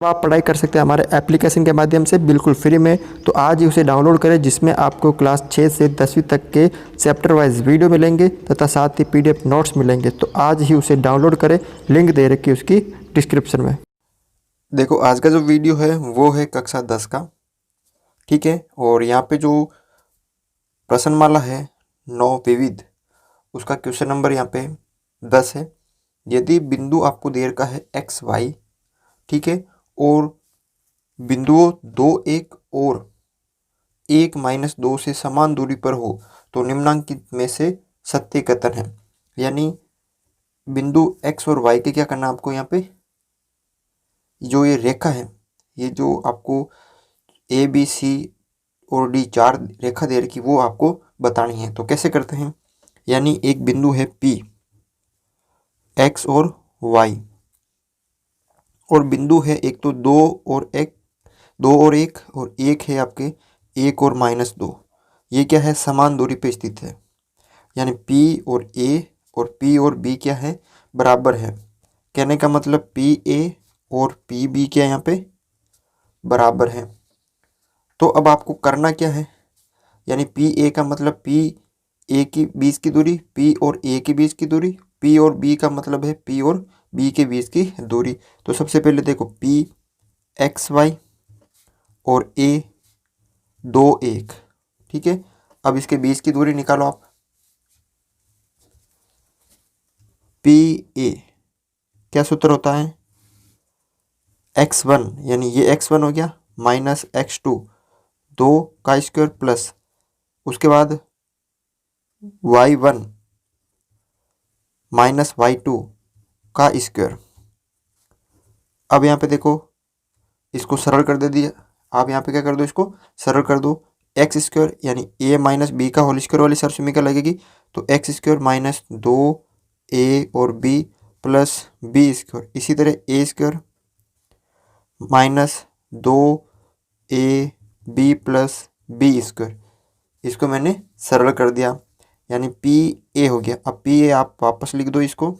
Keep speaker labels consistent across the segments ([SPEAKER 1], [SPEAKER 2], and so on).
[SPEAKER 1] आप पढ़ाई कर सकते हैं हमारे एप्लीकेशन के माध्यम से बिल्कुल फ्री में। तो आज ही उसे डाउनलोड करें, जिसमें आपको क्लास 6 से 10वीं तक के चैप्टर वाइज वीडियो मिलेंगे तथा साथ ही पीडीएफ नोट्स मिलेंगे। तो आज ही उसे डाउनलोड करें, लिंक दे रखी है उसकी डिस्क्रिप्शन में।
[SPEAKER 2] देखो, आज का जो वीडियो है वो है कक्षा 10 का। ठीक है, और यहाँ पे जो प्रश्नमाला है 9 विविध, उसका क्वेश्चन नंबर यहाँ पे 10 है। यदि बिंदु आपको दे रखा है एक्स वाई, ठीक है, और बिंदुओं 2 1 और 1 -2 से समान दूरी पर हो तो निम्नांकित में से सत्य कथन है। यानी बिंदु एक्स और वाई के क्या करना है आपको, यहाँ पे जो ये रेखा है, ये जो आपको ए बी सी और डी 4 रेखा दे रखी वो आपको बतानी है। तो कैसे करते हैं, यानी एक बिंदु है P एक्स और वाई, और बिंदु है एक तो 2 और 1 और एक है आपके 1 और -2। ये क्या है, समान दूरी पे स्थित है। यानी P और A और P और B क्या है, बराबर है। कहने का मतलब PA और PB क्या यहाँ पे बराबर है। तो अब आपको करना क्या है, यानी PA का मतलब P A की बीच की दूरी, P और A के बीच की दूरी, P और B का मतलब है P और B के बीच की दूरी। तो सबसे पहले देखो P एक्स वाई और A 2 1, ठीक है। अब इसके बीच की दूरी निकालो आप। PA क्या सूत्र होता है, x1, यानी ये x1 हो गया माइनस x2, 2 का स्क्वायर प्लस उसके बाद y1 माइनस y2 का स्क्वायर। अब यहाँ पे देखो, इसको सरल कर दे दिया। आप यहाँ पे क्या कर दो, इसको सरल कर दो। एक्स स्क्वायर यानी a माइनस बी का होल स्क्वायर वाली सरसमीका लगेगी, तो एक्स स्क्वायर माइनस 2a और b प्लस बी स्क्वायर। इसी तरह a square minus 2ab plus b square, इसको मैंने सरल कर दिया, यानी PA हो गया। अब PA आप वापस लिख दो इसको,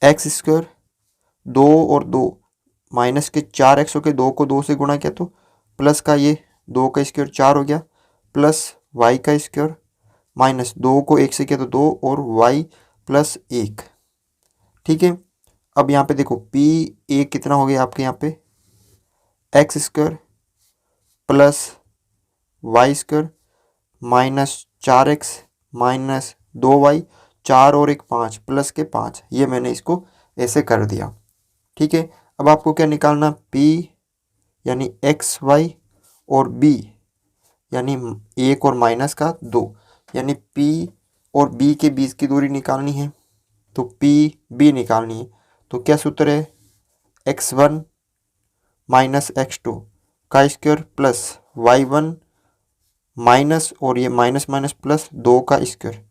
[SPEAKER 2] एक्स स्क्वायर 2 और 2 माइनस के 4x हो के 2 को 2 से गुणा किया तो प्लस का ये 2 का स्क्वायर 4 हो गया, प्लस y का स्क्वायर माइनस 2 को 1 से किया तो 2 और y प्लस 1। ठीक है, अब यहाँ पे देखो PA कितना हो गया आपके यहाँ पे, x square plus y square minus 4x minus 2y, 4 और 1 5 प्लस के 5। ये मैंने इसको ऐसे कर दिया। ठीक है, अब आपको क्या निकालना, P यानी एक्स वाई और B यानी 1 और माइनस का 2, यानी P और B के बीच की दूरी निकालनी है, तो PB निकालनी है। तो क्या सूत्र है, x1 माइनस x2 का स्क्वायर प्लस y1 माइनस और ये माइनस माइनस प्लस 2 का स्क्वायर।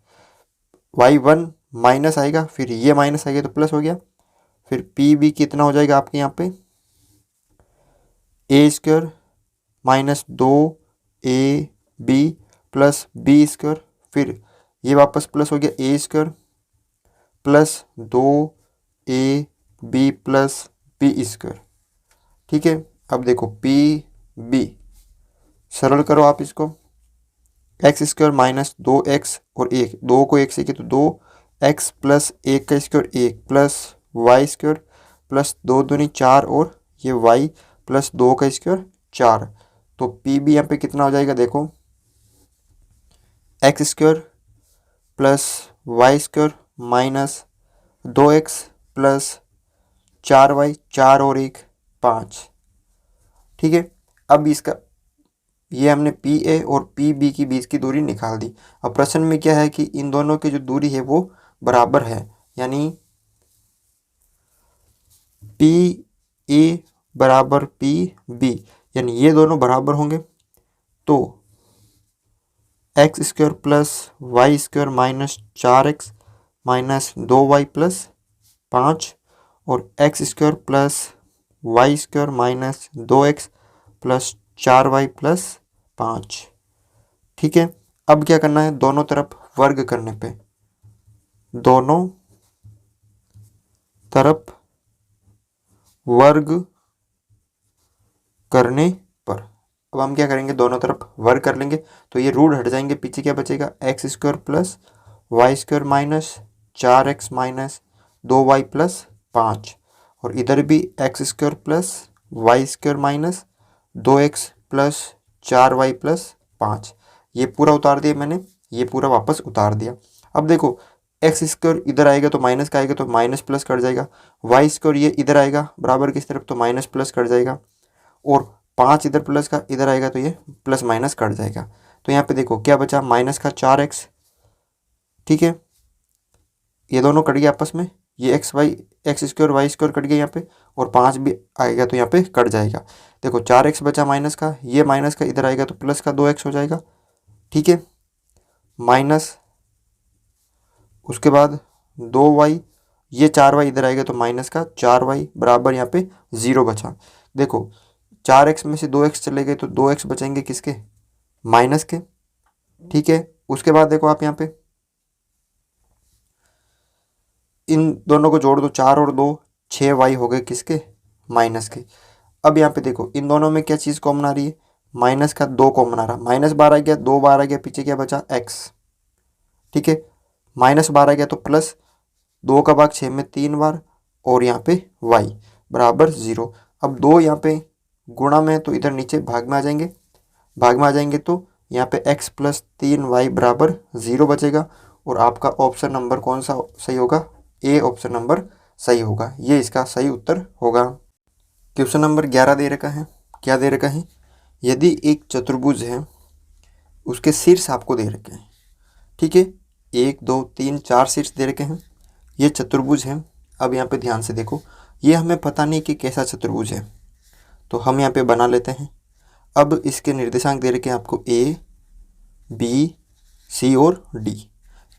[SPEAKER 2] y1 माइनस आएगा, फिर ये माइनस आएगा तो प्लस हो गया, फिर PB कितना हो जाएगा आपके यहाँ पे, a square minus 2ab plus b square, फिर ये वापस प्लस हो गया a square plus 2ab plus b square. ठीक है, अब देखो PB सरल करो आप इसको, एक्स स्क्वायर माइनस 2x और 1, 2 को 1 से किया तो 2x प्लस 1 का square 1 plus y square plus 2 दूनी 4 और ये y प्लस 2 का स्क्वायर 4। तो PB यहाँ पे कितना हो जाएगा, देखो x square plus y square minus 2x plus 4y, 4 और 1 5। ठीक है, अब इसका ये हमने PA और PB की बीच की दूरी निकाल दी। अब प्रश्न में क्या है कि इन दोनों की जो दूरी है वो बराबर है, यानी PA बराबर PB, यानी ये दोनों बराबर होंगे। तो x square plus y square minus 4x minus 2y plus 5 और x square plus y square minus 2x plus 4y plus 5। ठीक है, अब क्या करना है, दोनों तरफ वर्ग करने पे, दोनों तरफ वर्ग करने पर। अब हम क्या करेंगे, दोनों तरफ वर्ग कर लेंगे तो ये रूट हट जाएंगे, पीछे क्या बचेगा, x square plus y square minus 4x minus 2y plus 5, और इधर भी x square plus y square minus 2x plus 4y plus 5। ये पूरा उतार दिया मैंने, ये पूरा वापस उतार दिया। अब देखो एक्स स्क्वायर इधर आएगा तो माइनस का आएगा तो माइनस प्लस कट जाएगा, वाई स्क्वायर ये इधर आएगा बराबर किस तरफ तो माइनस प्लस कट जाएगा, और 5 इधर प्लस का इधर आएगा तो ये प्लस माइनस कट जाएगा। तो यहाँ पे देखो क्या बचा, माइनस का 4x, ठीक है, ये दोनों कट गए आपस में, ये x square y square cut गया यहाँ पे, और 5 भी आएगा तो यहाँ पे कट जाएगा। देखो 4x बचा माइनस का, ये माइनस का इधर आएगा तो प्लस का 2x हो जाएगा, ठीक है, माइनस उसके बाद 2y, ये 4y इधर आएगा तो माइनस का 4y बराबर यहाँ पे 0 बचा। देखो 4x में से 2x चले गए तो 2x बचेंगे किसके, माइनस के, ठीक है। उसके बाद देखो आप यहाँ पे इन दोनों को जोड़ दो, 4 और 2 6y हो गए किसके, माइनस के। अब यहाँ पे देखो इन दोनों में क्या चीज़ कॉमन आ रही है, माइनस का 2 कॉमन आ रहा, माइनस बार आ गया, 2 बार आ गया, पीछे क्या बचा x, ठीक है, माइनस बार आ गया तो प्लस 2 का भाग 6 में 3 बार, और यहाँ पे y बराबर 0। अब 2 यहाँ पे गुणा में तो इधर नीचे भाग में आ जाएंगे, भाग में आ जाएंगे तो यहाँ पे x प्लस 3y बराबर 0 बचेगा, और आपका ऑप्शन नंबर कौन सा सही होगा, ए ऑप्शन नंबर सही होगा, ये इसका सही उत्तर होगा। क्वेश्चन नंबर 11 दे रखा है, क्या दे रखा है, यदि एक चतुर्भुज है उसके शीर्ष आपको दे रखे हैं, ठीक है, 1 2 3 4 शीर्ष दे रखे हैं, ये चतुर्भुज है। अब यहाँ पे ध्यान से देखो, ये हमें पता नहीं कि कैसा चतुर्भुज है, तो हम यहाँ पे बना लेते हैं। अब इसके निर्देशांक दे रखे हैं आपको ए बी सी और डी,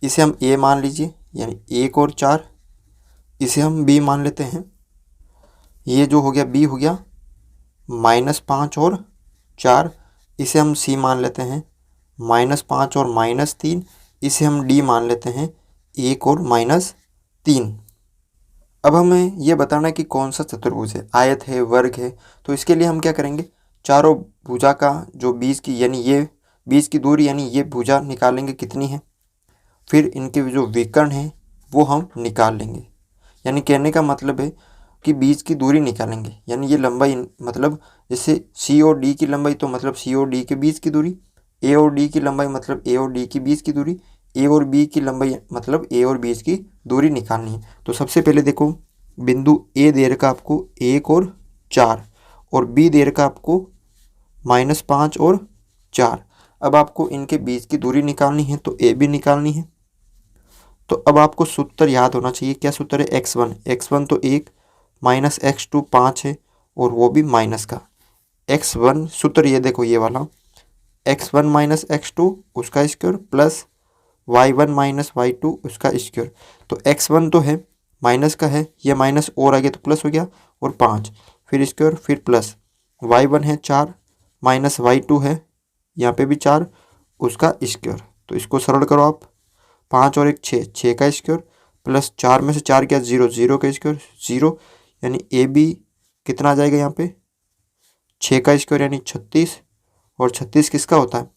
[SPEAKER 2] इसे हम ए मान लीजिए यानी 1 और 4, इसे हम बी मान लेते हैं, ये जो हो गया बी हो गया -5 और 4, इसे हम सी मान लेते हैं -5 और -3, इसे हम डी मान लेते हैं 1 और -3। अब हमें ये बताना है कि कौन सा चतुर्भुज है, आयत है, वर्ग है, तो इसके लिए हम क्या करेंगे, चारों भुजा का जो बीच की यानी ये बीच की दूरी यानी ये भुजा निकालेंगे कितनी है, फिर इनके जो विकर्ण हैं वो हम निकाल लेंगे। यानी कहने का मतलब है कि बीच की दूरी निकालेंगे, यानी ये लंबाई मतलब जैसे सी और डी की लंबाई तो मतलब सी और डी के बीच की दूरी, ए और डी की लंबाई मतलब ए और डी की बीच की दूरी, ए और बी की लंबाई मतलब ए और बीच की दूरी निकालनी है। तो सबसे पहले देखो बिंदु ए दे रखा आपको 1 और 4, और बी दे रखा आपको -5 और 4। अब आपको इनके बीच की दूरी निकालनी है तो ए भी निकालनी है। तो अब आपको सूत्र याद होना चाहिए, क्या सूत्र है, x1 तो 1 -x2 5 है, और वो भी माइनस का, x1 सूत्र ये देखो ये वाला, x1 -x2 उसका स्क्वायर प्लस y1 -y2 उसका स्क्वायर। तो x1 तो है माइनस का है, ये माइनस और आ गया तो प्लस हो गया, और 5 फिर स्क्वायर फिर प्लस, y1 है 4 -y2 है यहाँ पे भी 4 उसका स्क्वायर। तो इसको सरल करो आप, 5 और 1 6 का स्क्वायर प्लस 4 में से 4 क्या 0 0 का स्क्वायर 0, यानी ए बी कितना आ जाएगा यहाँ पे 6 का स्क्वायर यानी 36, और 36 किसका होता है,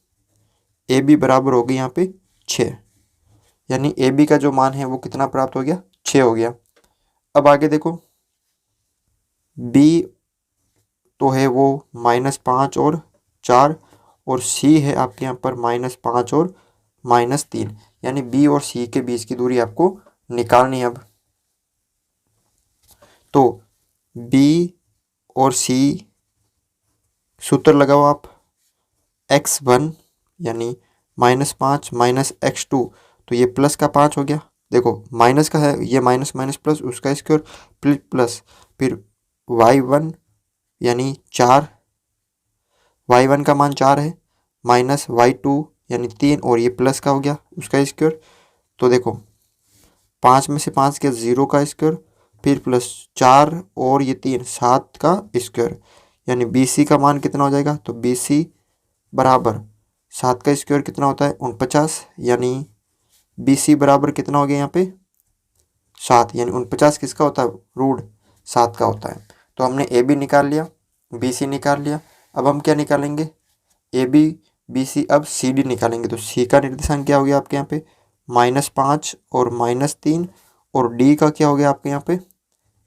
[SPEAKER 2] ए बी बराबर हो गई यहाँ पे 6, यानी ए बी का जो मान है वो कितना प्राप्त हो गया 6 हो गया। अब आगे देखो बी तो है वो -5 और 4, और सी है आपके यहाँ पर -5 और -3, यानी बी और सी के बीच की दूरी आपको निकालनी है। अब तो बी और सी सूत्र लगाओ आप, x1 यानी -5 -x2 तो ये प्लस का 5 हो गया, देखो माइनस का है ये माइनस माइनस प्लस उसका स्क्वायर प्लस फिर y1 यानी 4, y1 का मान 4 है -y2 यानी 3, और ये प्लस का हो गया उसका स्क्वायर। तो देखो 5 में से 5 क्या 0 का स्क्वायर फिर प्लस 4 और ये 3 7 का स्क्वायर, यानी बी सी का मान कितना हो जाएगा, तो बी सी बराबर 7 का स्क्वायर कितना होता है 49, यानी बी सी बराबर कितना हो गया यहाँ पे 7, यानी 49 किसका होता है रूट 7 का होता है। तो हमने ए बी निकाल लिया, बी सी निकाल लिया। अब हम क्या निकालेंगे, ए बी बी सी, अब सी डी निकालेंगे। तो सी का निर्देशांक क्या हो गया आपके यहाँ पे -5 और -3, और डी का क्या हो गया आपके यहाँ पे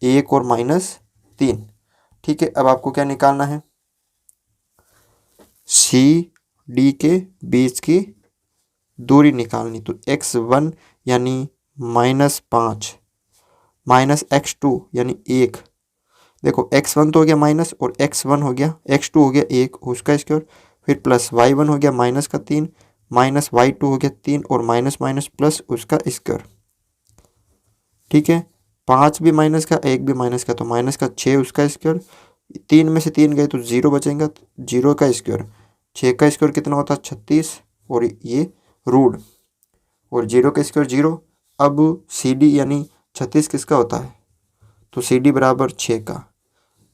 [SPEAKER 2] 1 और -3। ठीक है, अब आपको क्या निकालना है, सी डी के बीच की दूरी निकालनी। तो x1 यानी -5 -x2 यानी 1। देखो x1 तो हो गया माइनस, और x1 हो गया, x2 हो गया 1 उसका स्क्वायर, फिर प्लस y1 हो गया -3 माइनस y2 हो गया 3, और माइनस माइनस प्लस उसका स्क्वायर। ठीक है, 5 भी माइनस का, 1 भी माइनस का, तो माइनस का 6 उसका स्क्वायर। 3 में से 3 गए तो 0 बचेगा, तो 0 का स्क्वायर। 6 का स्क्वायर कितना होता है 36, और ये रूट, और 0 का स्क्वायर 0। अब सी डी यानी 36 किसका होता है, तो सी डी बराबर 6 का,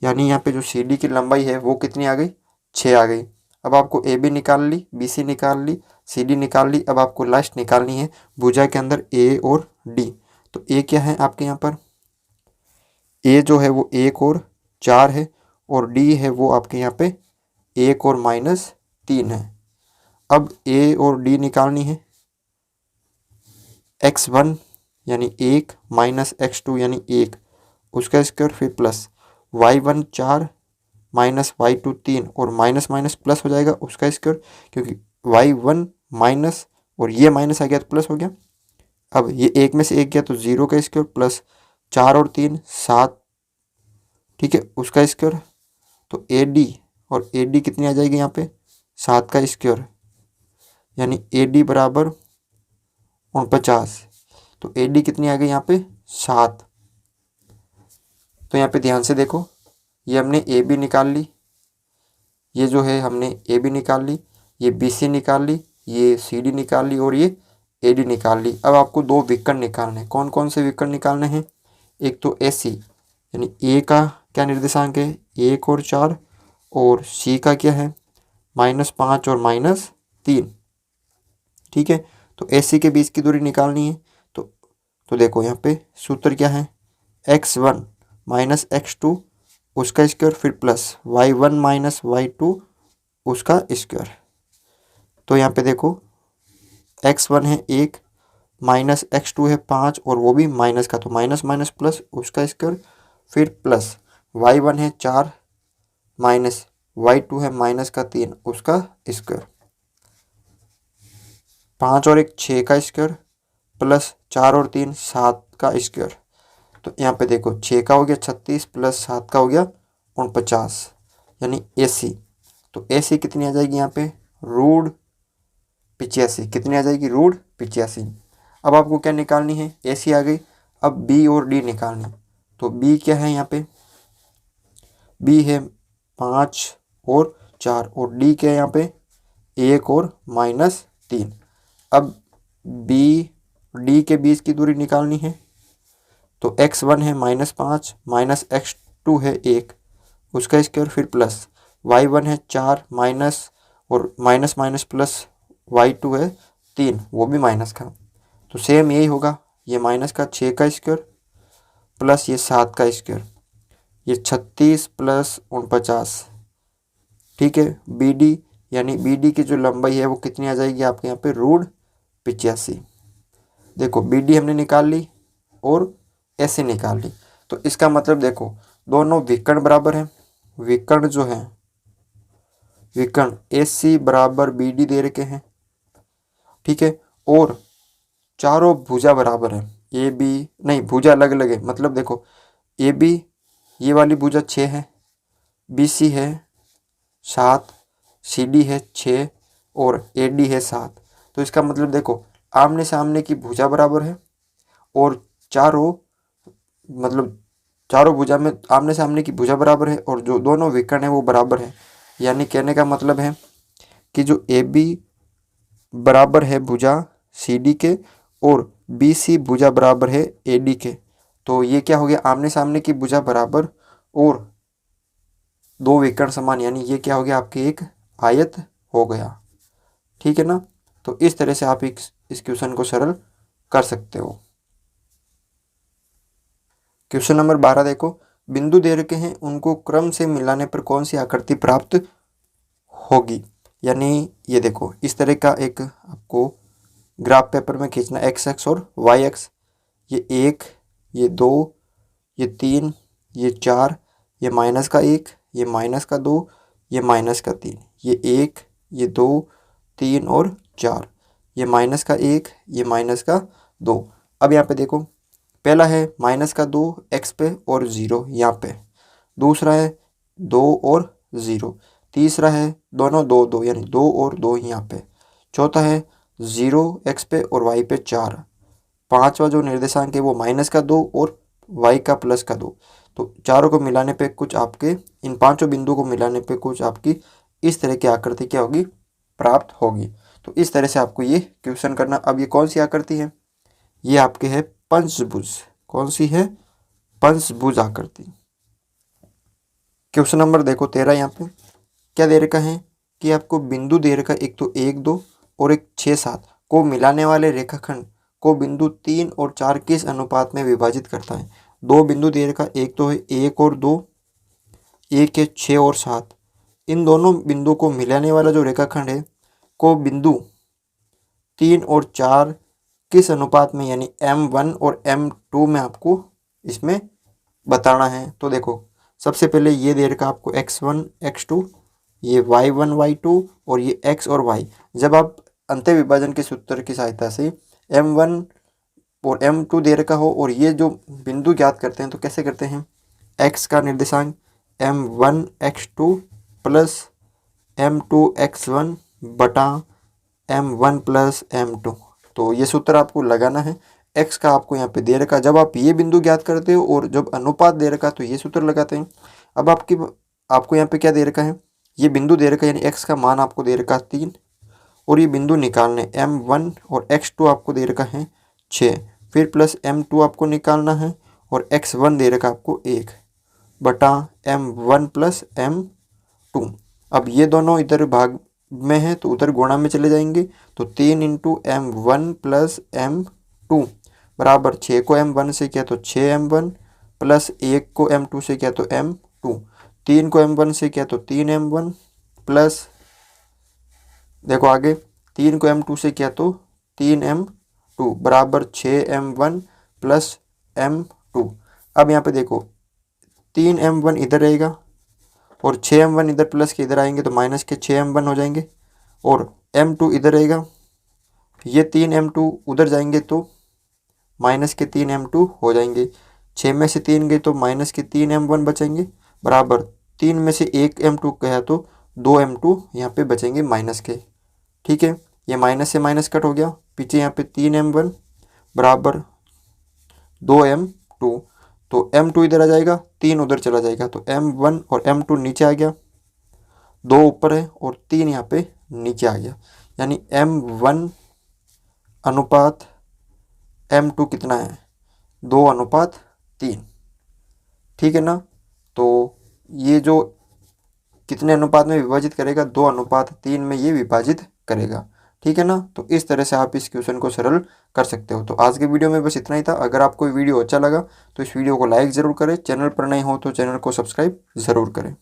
[SPEAKER 2] यानी यहाँ पे जो सी डी की लंबाई है वो कितनी आ गई, 6 आ गई। अब आपको ए बी निकाल ली, बी सी निकाल ली, सी डी निकाल ली। अब आपको लास्ट निकालनी है भुजा के अंदर ए और डी। तो ए क्या है आपके यहाँ पर, ए जो है वो 1 और 4 है, और डी है वो आपके यहाँ पे 1 और -3 है। अब ए और डी निकालनी है, x1 यानी 1 -x2 यानी 1 उसका स्क्वायर, फिर प्लस y1 4 -y2 3, और माइनस माइनस प्लस हो जाएगा उसका स्क्वायर, क्योंकि y1 माइनस और ये माइनस आ गया तो प्लस हो गया। अब ये 1 में से 1 गया तो 0 का स्क्वायर, प्लस 4 और 3 7, ठीक है उसका स्क्वायर। तो ए डी, और ए डी कितनी आ जाएगी यहाँ पे 7 का स्क्वायर, यानी ए डी बराबर 49। तो ए डी कितनी आ गई यहाँ पे 7। तो यहाँ पे ध्यान से देखो, ये हमने ए बी निकाल ली, ये जो है हमने ए बी निकाल ली, ये बी सी निकाल ली, ये सी डी निकाल ली, और ये ए डी निकाल ली। अब आपको दो विकर्ण निकालने हैं। कौन कौन से विकर्ण निकालने हैं, एक तो ए सी यानी ए का क्या निर्देशांक है 1 और 4, और सी का क्या है -5 और -3। ठीक है, तो ए सी के बीच की दूरी निकालनी है। तो देखो यहाँ पे सूत्र क्या है, x1 -x2 उसका स्क्वायर, फिर प्लस y1 -y2 उसका स्क्वायर। तो यहाँ पे देखो x1 है 1, -x2 है 5, और वो भी माइनस का, तो माइनस माइनस प्लस उसका स्क्वायर, फिर प्लस y1 है 4 माइनस y2 है -3 उसका स्क्वायर। 5 और 1 6 का स्क्वायर, प्लस 4 और 3 7 का स्क्वायर। तो यहाँ पे देखो 6 का हो गया 36, प्लस 7 का हो गया 49, यानी ए सी। तो ए सी कितनी आ जाएगी यहाँ पे √85, कितनी आ जाएगी √85। अब आपको क्या निकालनी है, ए सी आ गई, अब बी और डी निकालनी। तो बी क्या है यहाँ पे, बी है 5 और 4, और डी क्या है यहाँ पे 1 और -3। अब बी डी के बीच की दूरी निकालनी है। तो x1 है -5 -x2 है 1 उसका स्क्वायर, फिर प्लस y1 है 4 माइनस और माइनस माइनस प्लस y2 है 3 वो भी माइनस का। तो सेम यही होगा, ये माइनस का 6 का स्क्वायर प्लस ये 7 का स्क्वायर, ये 36 प्लस 49। ठीक है, बी डी यानी बी डी की जो लंबाई है वो कितनी आ जाएगी आपके यहाँ पे √85। देखो बी डी हमने निकाल ली और ऐसे निकाल ली। तो इसका मतलब देखो दोनों विकर्ण बराबर हैं। विकर्ण जो है विकर्ण ए सी बराबर बी डी दे रखे हैं, ठीक है, और चारों भुजा बराबर है। ए बी नहीं, भुजा अलग अलग है, मतलब देखो ए बी ये वाली भुजा 6 है, बी सी है 7, सी डी है 6 और ए डी है 7। तो इसका मतलब देखो आमने सामने की भुजा बराबर है, और चारों मतलब चारों भुजा में आमने सामने की भुजा बराबर है, और जो दोनों विकर्ण है वो बराबर है। यानी कहने का मतलब है कि जो ए बी बराबर है भुजा सी डी के, और बी सी भुजा बराबर है ए डी के। तो ये क्या हो गया, आमने सामने की भुजा बराबर और दो विकर्ण समान, यानी ये क्या हो गया आपके एक आयत हो गया। ठीक है ना, तो इस तरह से आप इस क्वेश्चन को सरल कर सकते हो। क्वेश्चन नंबर 12 देखो, बिंदु दे रखे हैं उनको क्रम से मिलाने पर कौन सी आकृति प्राप्त होगी। यानी ये देखो इस तरह का एक आपको ग्राफ पेपर में खींचना, एक्स एक्स और वाई एक्स, ये 1, ये 2, ये 3, ये 4, ये माइनस का 1, ये माइनस का 2, ये माइनस का 3, ये 1, ये 2, 3 और 4, ये माइनस का 1, ये माइनस का 2। अब यहाँ पे देखो पहला है माइनस का 2 एक्स पे और 0 यहाँ पे, दूसरा है 2 और 0, तीसरा है दोनों 2 2 यानी 2 और 2 यहाँ पे, चौथा है 0 एक्स पे और वाई पे 4, पांचवा जो निर्देशांक है वो माइनस का 2 और वाई का प्लस का 2। तो चारों को मिलाने पे कुछ आपके, इन पांचों बिंदुओं को मिलाने पे कुछ आपकी इस तरह की आकृति क्या होगी, प्राप्त होगी। तो इस तरह से आपको ये क्वेश्चन करना। अब ये कौन सी आकृति है, ये आपके है पंचभुज। कौन सी है, पंचभुज आकृति। क्वेश्चन नंबर देखो 13, यहाँ पे क्या दे रखा है कि आपको बिंदु दे रखा, एक तो 1 2 और एक 6 7 को मिलाने वाले रेखाखंड को बिंदु 3 और 4 किस अनुपात में विभाजित करता है। दो बिंदु दे रखा, एक तो है 1 और 2, एक है 6 और 7। इन दोनों बिंदु को मिलाने वाला जो रेखाखंड है को बिंदु 3 और 4 किस अनुपात में यानी M1 और M2 में आपको इसमें बताना है। तो देखो सबसे पहले ये दे रखा आपको x1 x2, ये y1 y2 और ये x और y। जब आप अंत्य विभाजन के सूत्र की सहायता से M1 और M2 दे रखा हो और ये जो बिंदु ज्ञात करते हैं तो कैसे करते हैं, x का निर्देशांक M1 x2 plus M2 x1 बटा M1 प्लस M2। तो ये सूत्र आपको लगाना है। x का आपको यहाँ पे दे रखा, जब आप ये बिंदु ज्ञात करते हो और जब अनुपात दे रखा तो ये सूत्र लगाते हैं। अब आपको यहाँ पे क्या दे रखा है, ये बिंदु दे रखा है यानी x का मान आपको दे रखा 3 और ये बिंदु निकालने M1 और x2 आपको दे रखा है 6, फिर प्लस M2 आपको निकालना है और x1 दे रखा आपको 1 बटा M1 प्लस M2। अब ये दोनों इधर भाग में है तो उधर गुणा में चले जाएंगे, तो 3 इंटू M1 प्लस M2 बराबर 6 को M1 से किया तो 6M1 प्लस 1 को M2 से किया तो M2, 3 को M1 से किया तो 3M1 प्लस, देखो आगे 3 को M2 से किया तो 3M2 बराबर 6M1 प्लस M2। अब यहाँ पे देखो 3M1 इधर रहेगा और 6M1 इधर प्लस के इधर आएंगे तो माइनस के 6M1 हो जाएंगे और M2 इधर रहेगा, ये 3M2 उधर जाएंगे तो माइनस के 3M2 हो जाएंगे। 6 में से 3 गए तो माइनस के 3M1 बचेंगे बराबर 3 में से 1M2 गया तो 2M2 यहाँ पे बचेंगे माइनस के। ठीक है, ये माइनस से माइनस कट हो गया, पीछे यहाँ पे 3M1 बराबर 2M2, तो M2 इधर आ जाएगा, 3 उधर चला जाएगा तो M1 और M2 नीचे आ गया, 2 ऊपर है और 3 यहाँ पे नीचे आ गया, यानी M1 अनुपात M2 कितना है, 2:3। ठीक है ना, तो ये जो कितने अनुपात में विभाजित करेगा, 2:3 में ये विभाजित करेगा। ठीक है ना, तो इस तरह से आप इस क्वेश्चन को सरल कर सकते हो। तो आज के वीडियो में बस इतना ही था। अगर आपको वीडियो अच्छा लगा तो इस वीडियो को लाइक ज़रूर करें, चैनल पर नए हो तो चैनल को सब्सक्राइब ज़रूर करें।